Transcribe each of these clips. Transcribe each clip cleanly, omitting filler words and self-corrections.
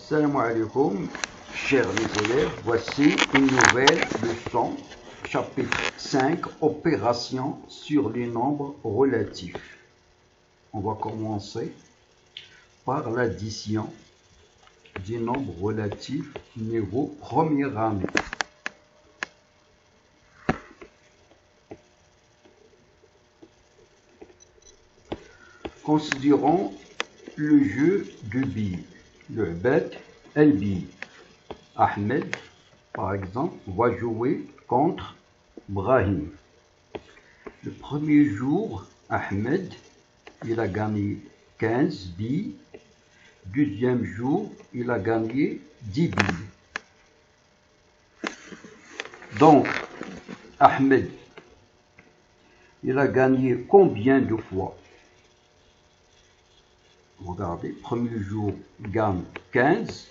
Salam alaikum, chers élèves, voici une nouvelle leçon, chapitre 5, opération sur les nombres relatifs. On va commencer par l'addition des nombres relatifs niveau première année. Considérons le jeu de billes, le bet el billes. Ahmed, par exemple, va jouer contre Brahim. Le premier jour, Ahmed, il a gagné 15 billes. Deuxième jour, il a gagné 10 billes. Donc, Ahmed, il a gagné combien de fois? Regardez, premier jour, il gagne 15.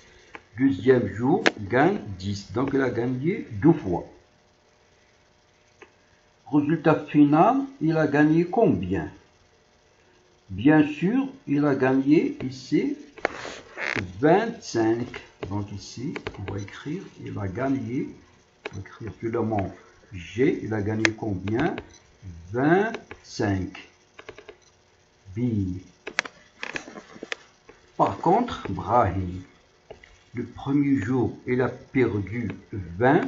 Deuxième jour, il gagne 10. Donc, il a gagné 2 fois. Résultat final, il a gagné combien? Bien sûr, il a gagné ici 25. Donc ici, on va écrire, il a gagné, on va écrire tout le monde G, il a gagné combien? 25 billes. Par contre, Brahim, le premier jour, il a perdu 20.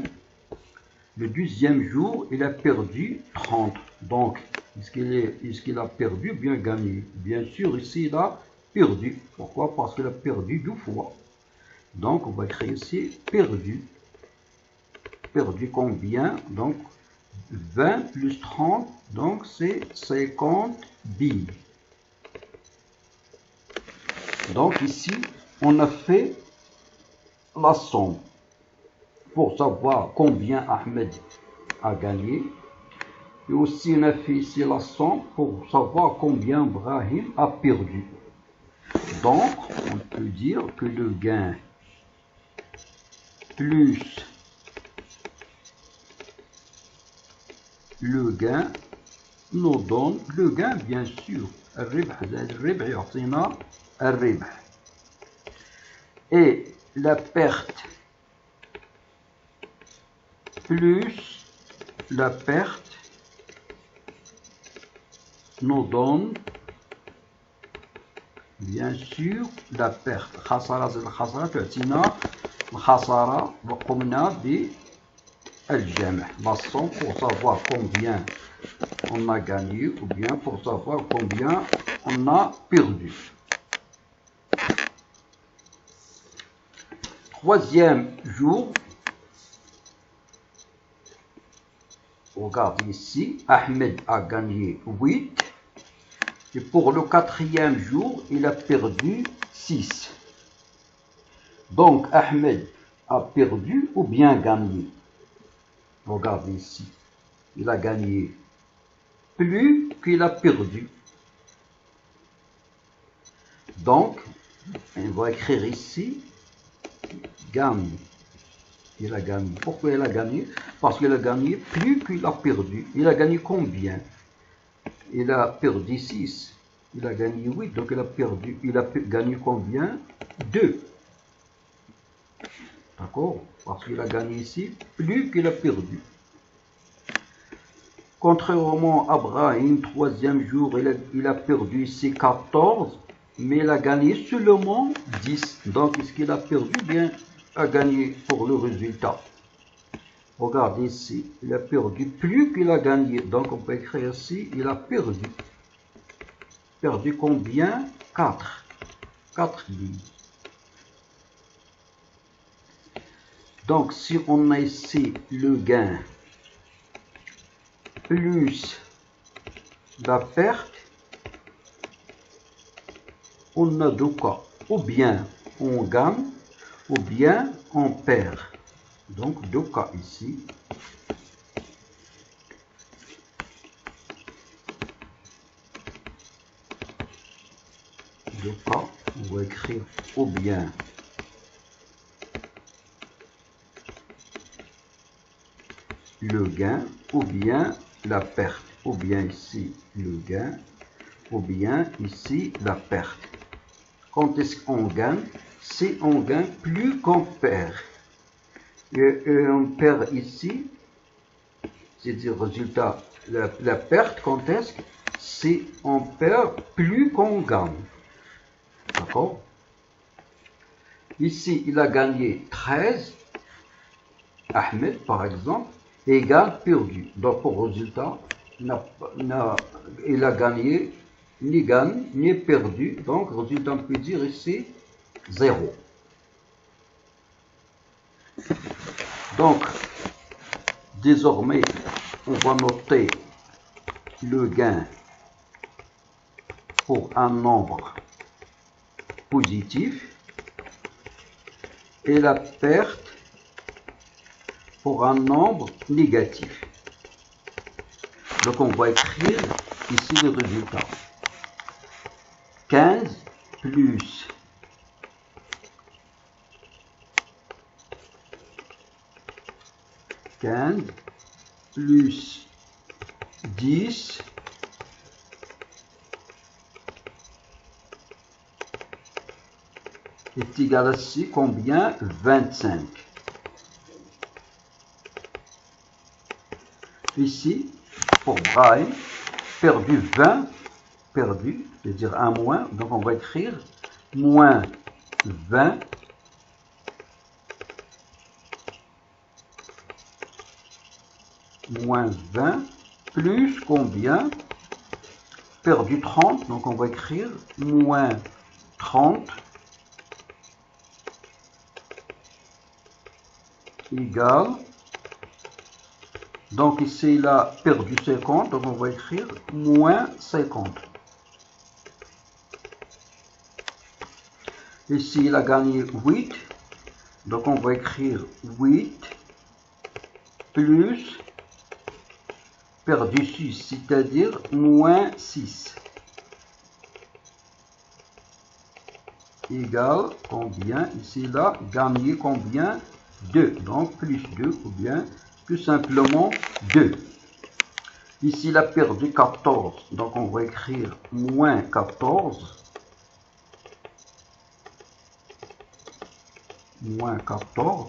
Le deuxième jour, il a perdu 30. Donc, est-ce qu'il a perdu ou bien gagné? Bien sûr, ici, il a perdu. Pourquoi? Parce qu'il a perdu 2 fois. Donc, on va écrire ici perdu. Perdu combien? Donc, 20 plus 30, donc c'est 50 billes. Donc, ici, on a fait la somme pour savoir combien Ahmed a gagné. Et aussi, on a fait ici la somme pour savoir combien Brahim a perdu. Donc, on peut dire que le gain plus le gain nous donne le gain, bien sûr. Et la perte plus la perte nous donne bien sûr la perte. La somme pour savoir combien on a gagné ou bien pour savoir combien on a perdu. Troisième jour, regardez ici, Ahmed a gagné 8. Et pour le quatrième jour, il a perdu 6. Donc, Ahmed a perdu ou bien gagné? Regardez ici. Il a gagné plus qu'il a perdu. Donc, on va écrire ici, gagne. Il a gagné. Pourquoi il a gagné? Parce qu'il a gagné plus qu'il a perdu. Il a gagné combien? Il a perdu 6. Il a gagné 8. Donc, il a gagné combien? 2. D'accord? Parce qu'il a gagné ici plus qu'il a perdu. Contrairement à Brahim, troisième jour, il a perdu ici 14, mais il a gagné seulement 10. Donc, est-ce qu'il a perdu? Bien, a gagné pour le résultat. Regardez ici, il a perdu plus qu'il a gagné. Donc, on peut écrire ici, il a perdu. Perdu combien? 4. 4 billes. Donc, si on a ici le gain plus la perte, on a 2 cas. Ou bien on gagne, ou bien on perd. Donc, 2 cas ici. Deux cas, on va écrire ou bien le gain, ou bien la perte, ou bien ici le gain, ou bien ici la perte. Quand est-ce qu'on gagne? si on gagne plus qu'on perd. Et on perd ici, c'est-à-dire résultat, la perte, quand est-ce que si on perd plus qu'on gagne. D'accord? Ici, il a gagné 13, Ahmed par exemple, et il a perdu. Donc, pour résultat, il a gagné, ni gagne, ni perdu. Donc, résultat, on peut dire ici 0. Donc, désormais, on va noter le gain pour un nombre positif et la perte pour un nombre négatif. Donc, on va écrire ici le résultat. 15 plus 15 plus 10 est égal à ici combien? 25. Ici, pour Brian, perdu 20, perdu, c'est-à-dire un moins, donc on va écrire moins 20 moins 20 plus combien? Perdu 30, donc on va écrire moins 30 égale, donc ici il a perdu 50, donc on va écrire moins 50. Ici il a gagné 8, donc on va écrire 8 plus perdu 6, c'est-à-dire moins 6. Égale combien? Ici, il a gagné combien? 2. Donc, plus 2 ou bien tout simplement 2. Ici, il a perdu 14. Donc, on va écrire moins 14. Moins 14.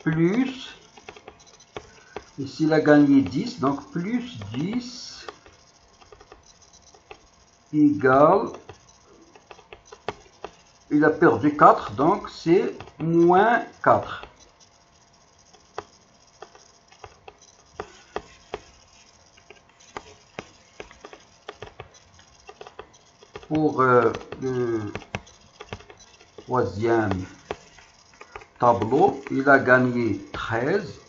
Plus. Ici, il a gagné 10. Donc, plus 10 égale. Il a perdu 4, donc c'est moins 4. Pour le troisième tableau, il a gagné 13.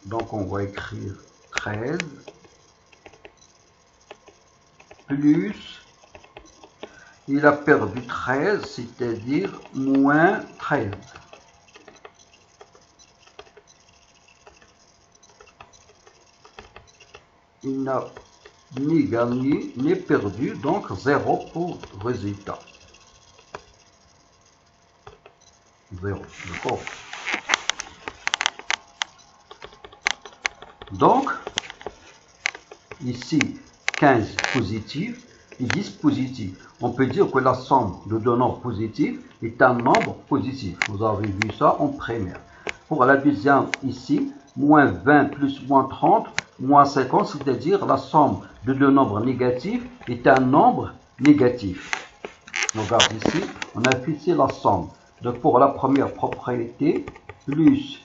Donc on va écrire 13 plus, il a perdu 13, c'est-à-dire moins 13. Il n'a ni gagné ni perdu, donc 0 pour résultat. 0, d'accord. Donc, ici, 15 positif et 10 positif. On peut dire que la somme de deux nombres positifs est un nombre positif. Vous avez vu ça en première. Pour la deuxième, ici, moins 20 plus moins 30, moins 50, c'est-à-dire la somme de deux nombres négatifs est un nombre négatif. Regarde ici, on a fixé la somme. Donc pour la première propriété, plus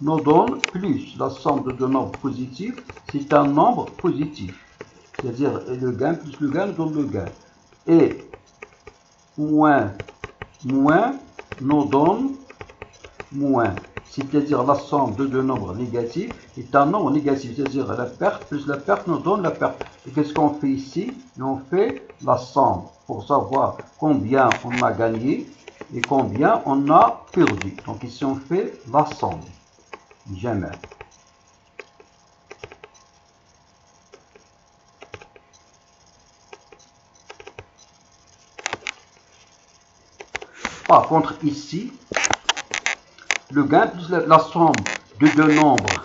nous donne plus. La somme de deux nombres positifs, c'est un nombre positif. C'est-à-dire le gain plus le gain nous donne le gain. Et moins nous donne moins. C'est-à-dire la somme de deux nombres négatifs est un nombre négatif. C'est-à-dire la perte plus la perte nous donne la perte. Et qu'est-ce qu'on fait ici? On fait la somme pour savoir combien on a gagné et combien on a perdu. Donc ici on fait la somme. Jamais. Par contre, ici, le gain plus la somme de deux nombres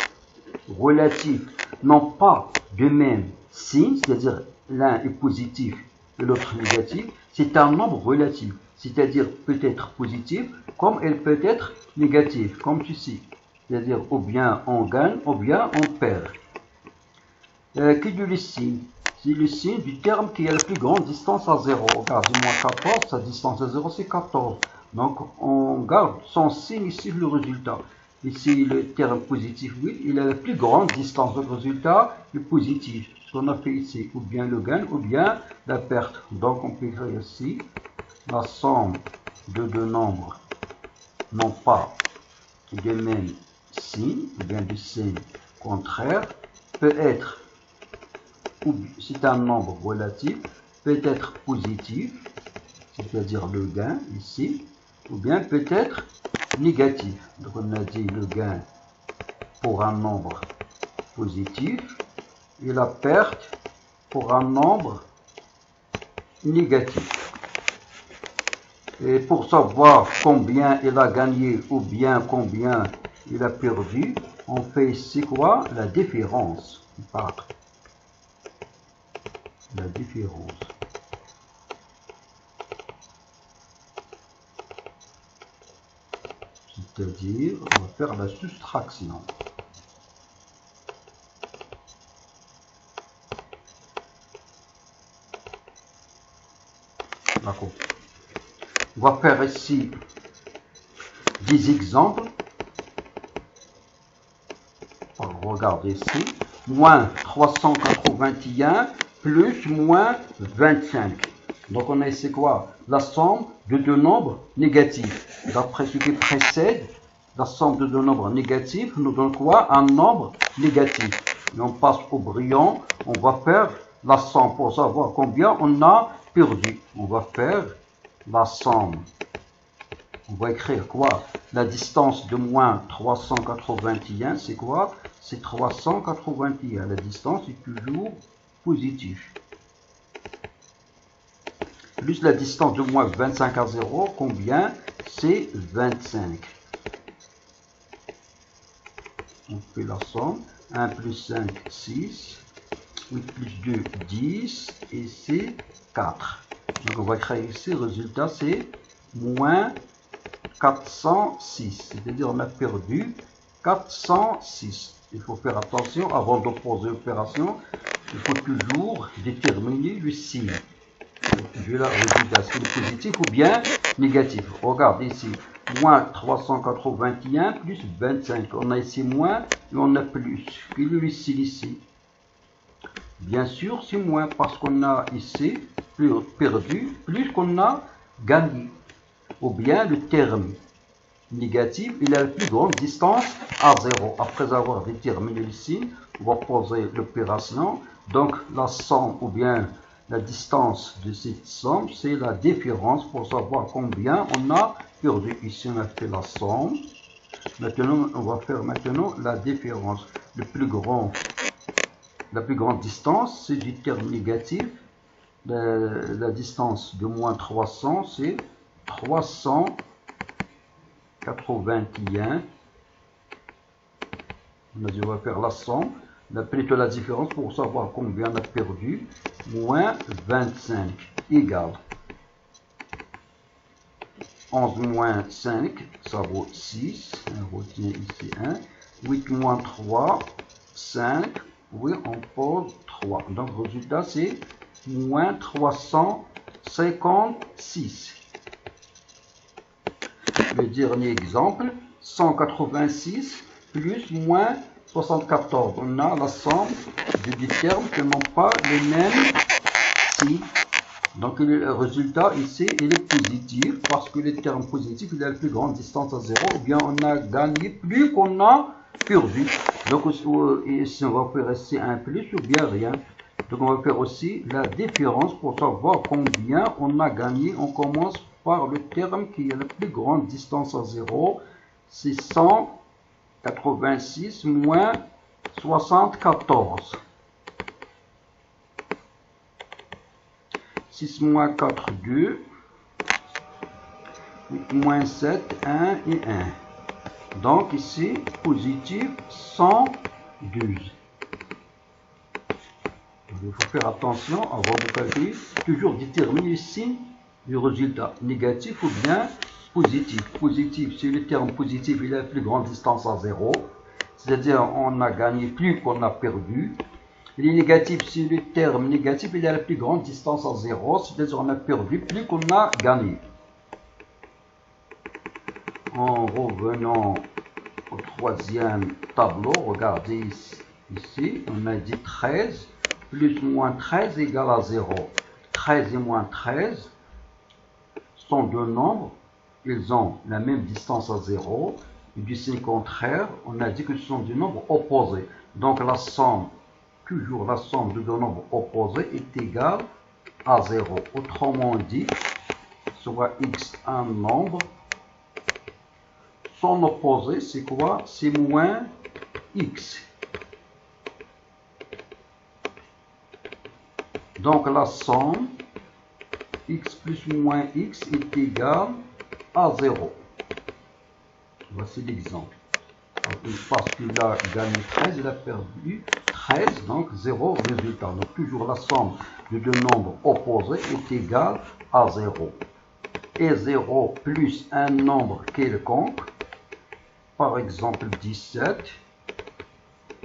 relatifs n'ont pas de même signe, c'est-à-dire l'un est positif et l'autre négatif, c'est un nombre relatif, c'est-à-dire peut être positif comme elle peut être négative, comme ceci. C'est-à-dire ou bien on gagne ou bien on perd. Que dit le signe? C'est le signe du terme qui a la plus grande distance à 0. Regarde, moins 14, sa distance à 0 c'est 14. Donc on garde son signe ici, le résultat. Ici le terme positif 8, il a la plus grande distance. Donc le résultat est positif. Ce qu'on a fait ici, ou bien le gain, ou bien la perte. Donc on peut écrire ici la somme de deux nombres non pas de même signe, ou bien de signe contraire, peut être, c'est un nombre relatif, peut être positif, c'est-à-dire le gain ici, ou bien peut être négatif. Donc on a dit le gain pour un nombre positif et la perte pour un nombre négatif. Et pour savoir combien il a gagné ou bien combien il a perdu, on fait ici quoi? La différence. La différence. C'est-à-dire, on va faire la soustraction. D'accord. On va faire ici des exemples. Regardez ici. Moins 381 plus moins 25. Donc on a ici quoi? La somme de deux nombres négatifs. D'après ce qui précède, la somme de deux nombres négatifs nous donne quoi? Un nombre négatif. Et on passe au brillant. On va faire la somme pour savoir combien on a perdu. On va faire la somme. On va écrire quoi? La distance de moins 381, c'est quoi? C'est 381. La distance est toujours positive. Plus la distance de moins 25 à 0, combien? C'est 25. On fait la somme. 1 plus 5, 6. 8 plus 2, 10. Et c'est 4. Donc on va créer ici, le résultat c'est moins 406. C'est-à-dire on a perdu 406. Il faut faire attention, avant d'opposer l'opération, il faut toujours déterminer le signe. Je la résultat, est-ce qu'il est positif ou bien négatif? Regarde ici, moins 381 plus 25. On a ici moins et on a plus. Quel est le signe ici? Bien sûr, c'est moins parce qu'on a ici perdu plus qu'on a gagné. Ou bien le terme négatif, il a la plus grande distance à 0. Après avoir déterminé le signe, on va poser l'opération. Donc la somme ou bien la distance de cette somme, c'est la différence pour savoir combien on a perdu. Ici on a fait la somme. Maintenant on va faire la différence. La plus grande distance, c'est du terme négatif. La distance de moins 300, c'est 381. On va faire la somme, plutôt la différence pour savoir combien on a perdu. Moins 25 égale 11 moins 5, ça vaut 6. On retient ici 1. 8 moins 3, 5. Oui, on pose 3. Donc le résultat c'est moins 356. Le dernier exemple, 186 plus moins 74. On a la somme de deux termes qui n'ont pas le même signe. Donc le résultat ici, il est positif parce que le terme positif, il a la plus grande distance à 0. Ou bien on a gagné plus qu'on a perdu. Donc ici, on va faire ici un plus ou bien rien. Donc on va faire aussi la différence pour savoir combien on a gagné. On commence par le terme qui a la plus grande distance à 0. C'est 186 moins 74. 6 moins 4, 2. 8 moins 7, 1 et 1. Donc ici, positif 112. Il faut faire attention avant de calculer, toujours déterminer le signe du résultat, négatif ou bien positif. Positif, c'est le terme positif, il a la plus grande distance à 0, c'est-à-dire on a gagné plus qu'on a perdu. Et le négatif, c'est le terme négatif, il a la plus grande distance à 0, c'est-à-dire on a perdu plus qu'on a gagné. En revenant au troisième tableau, regardez ici, on a dit 13 plus moins 13 égale à 0. 13 et moins 13 sont deux nombres, ils ont la même distance à 0. Et du signe contraire, on a dit que ce sont des nombres opposés. Donc la somme, toujours la somme de deux nombres opposés est égale à 0. Autrement dit, soit x un nombre, son opposé c'est quoi? C'est moins x. Donc la somme x plus moins x est égale à 0. Voici l'exemple. Parce qu'il a gagné 13, il a perdu 13, donc 0 résultat. Donc toujours la somme de deux nombres opposés est égale à 0. Et 0 plus un nombre quelconque, par exemple 17,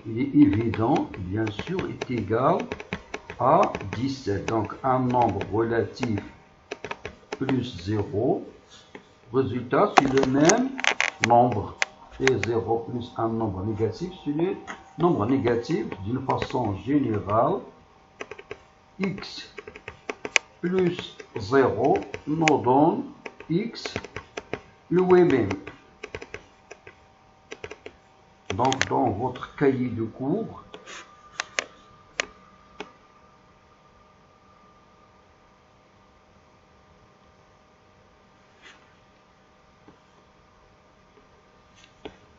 il est évident, bien sûr, est égal à 17. Donc un nombre relatif plus 0, résultat c'est le même nombre. Et 0 plus un nombre négatif, c'est le nombre négatif d'une façon générale. X plus 0 nous donne x lui-même. Donc dans votre cahier de cours,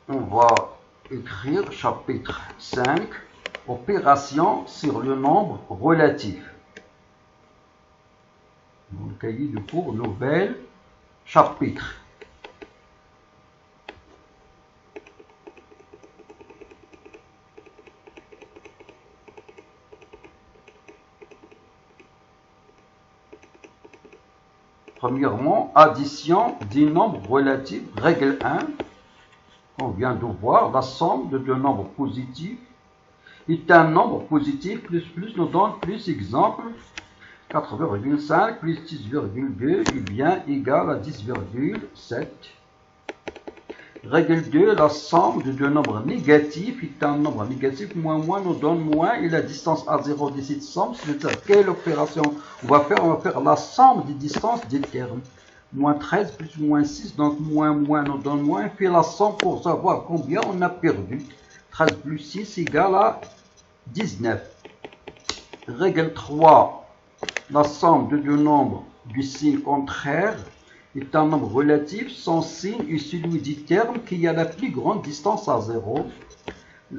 on va écrire chapitre 5, opération sur le nombre relatif. Dans le cahier de cours, nouvel chapitre. Premièrement, addition des nombres relatifs, règle 1. On vient de voir, la somme de deux nombres positifs est un nombre positif, plus nous donne plus, exemple, 4,5 plus 10,2 est bien égal à 10,7. Règle 2, la somme de deux nombres négatifs est un nombre négatif, moins nous donne moins, et la distance à 0 de cette somme, c'est-à-dire quelle opération on va faire? On va faire la somme des distances des termes. Moins 13 plus moins 6, donc moins nous donne moins, et puis la somme pour savoir combien on a perdu. 13 plus 6 égale à 19. Règle 3, la somme de deux nombres du signe contraire est un nombre relatif, son signe est celui du terme qui a la plus grande distance à 0.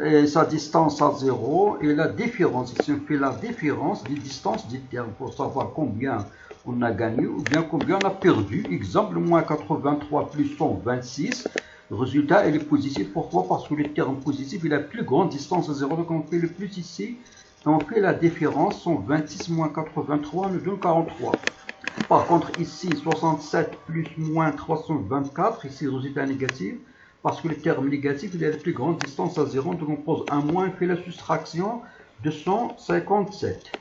Et sa distance à 0 et la différence, ici on fait la différence des distances du terme pour savoir combien on a gagné ou bien combien on a perdu. Exemple, moins 83 plus 126, le résultat il est positif. Pourquoi? Parce que le terme positif il a la plus grande distance à 0, donc on fait le plus ici, et on fait la différence, 126 moins 83 nous donne 43. Par contre ici 67 plus moins 324, ici résultat négatif, parce que le terme négatif il a la plus grande distance à 0, donc on pose un moins et fait la soustraction de 157.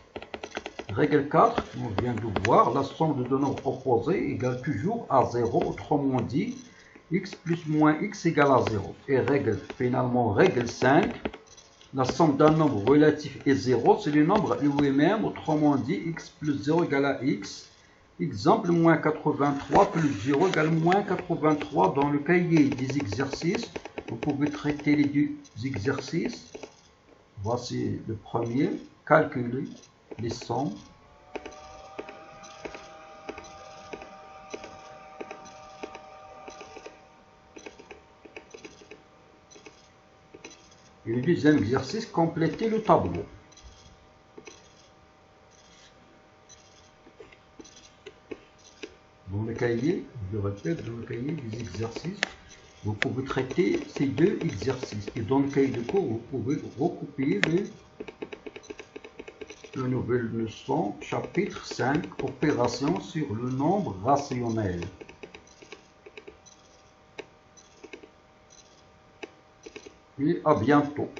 Règle 4, on vient de voir, la somme de deux nombres opposés égale toujours à 0, autrement dit, x plus moins x égale à 0. Et finalement, règle 5, la somme d'un nombre relatif est 0, c'est le nombre lui-même, autrement dit, x plus 0 égale à x. Exemple, moins 83 plus 0 égale moins 83. Dans le cahier des exercices, vous pouvez traiter les deux exercices. Voici le premier, calculer les sommes. Et le deuxième exercice, compléter le tableau. Dans le cahier, je le répète, dans le cahier des exercices, vous pouvez traiter ces deux exercices. Et dans le cahier de cours, vous pouvez recopier une nouvelle leçon, chapitre 5, opération sur le nombre rationnel. Et à bientôt.